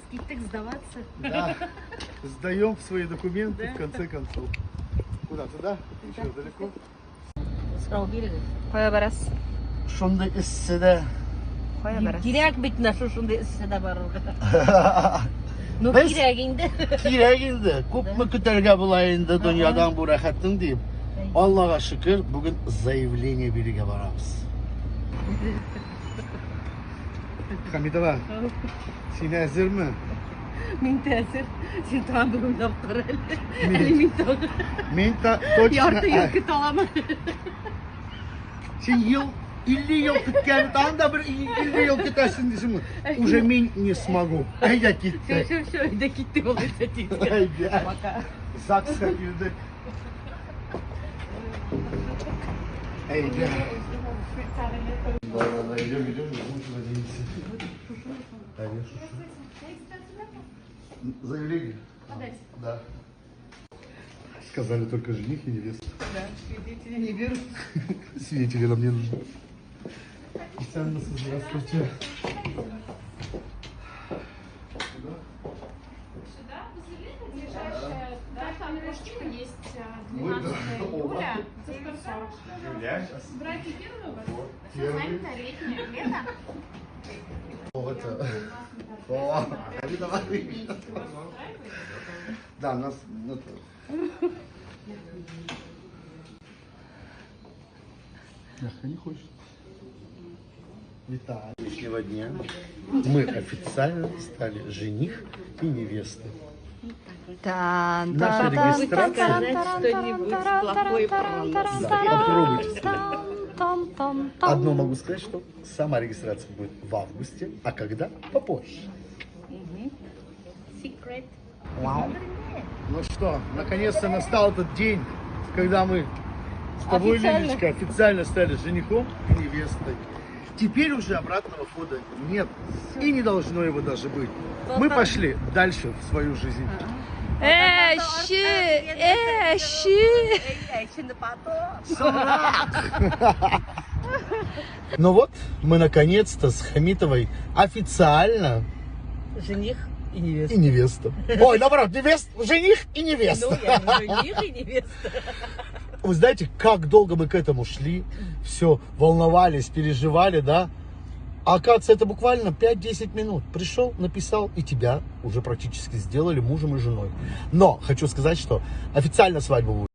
Скиттек сдаваться. Да. Сдаем свои документы в конце концов. Куда? Туда? Еще далеко? Справа берега. Қоя барасыз. Шондай эсседе. Қоя барасыз. Керек бит нашу шундай эсседе барырга. Ну Біз- керек инде. Керек инде. Күпме көтәргә була инде дөньядан бу рәхәтең дип. Аллага шөкер, бүген заявление бирергә барабыз. Хамидова, син әзерме? Мин тәсир. Син тагын бер уйлап кар әле. Әле мин тагын. Мен точно. Ярты ел көтә аламын. Син ел 50 ел көткән, тагын да бер 50 ел көтәсен дисеңме? Уже мен не смогу. Әйдә киттек. Все, өйдә киттек ул әйтә. Әйдә. Пока. ЗАГСка килдек. Әйдә. Да, идем, сюда денемся. Конечно. Заявление? Да. Сказали только жених и невеста. Да, свидетели не берут. Свидетели нам не нужны. Официально здравствуйте. Сюда, возле ближайшая, да, там кошечка есть, Мы, 12 да. июля, за 140. Юля? Браки первый у вас? Первый. Занято летнее лето. Вот это. О, давай. Да, нас... Мягко не хочет. Итак, сегодняшнего дня мы официально стали жених и невеста. Наша регистрация... Что-нибудь плохое про нас. Да, попробуйте сказать. Одно могу сказать, что сама регистрация будет в августе, а когда? Попозже. Secret. Вау. Ну что, наконец-то настал этот день, когда мы с тобой, Лилечка, официально стали женихом и невестой. Теперь уже обратного хода нет. И не должно его даже быть. Мы пошли дальше в свою жизнь. Эші. Şimdi pato. Ну вот, мы наконец-то с Хамитовой официально Жених и невеста. и невеста. Ой, наоборот, жених и Ну, невеста. я жених и невеста. Вы знаете, как долго мы к этому шли, все, волновались, переживали, да? А оказывается, это буквально 5-10 минут. Пришел, написал, и тебя уже практически сделали мужем и женой. Но хочу сказать, что официально свадьба будет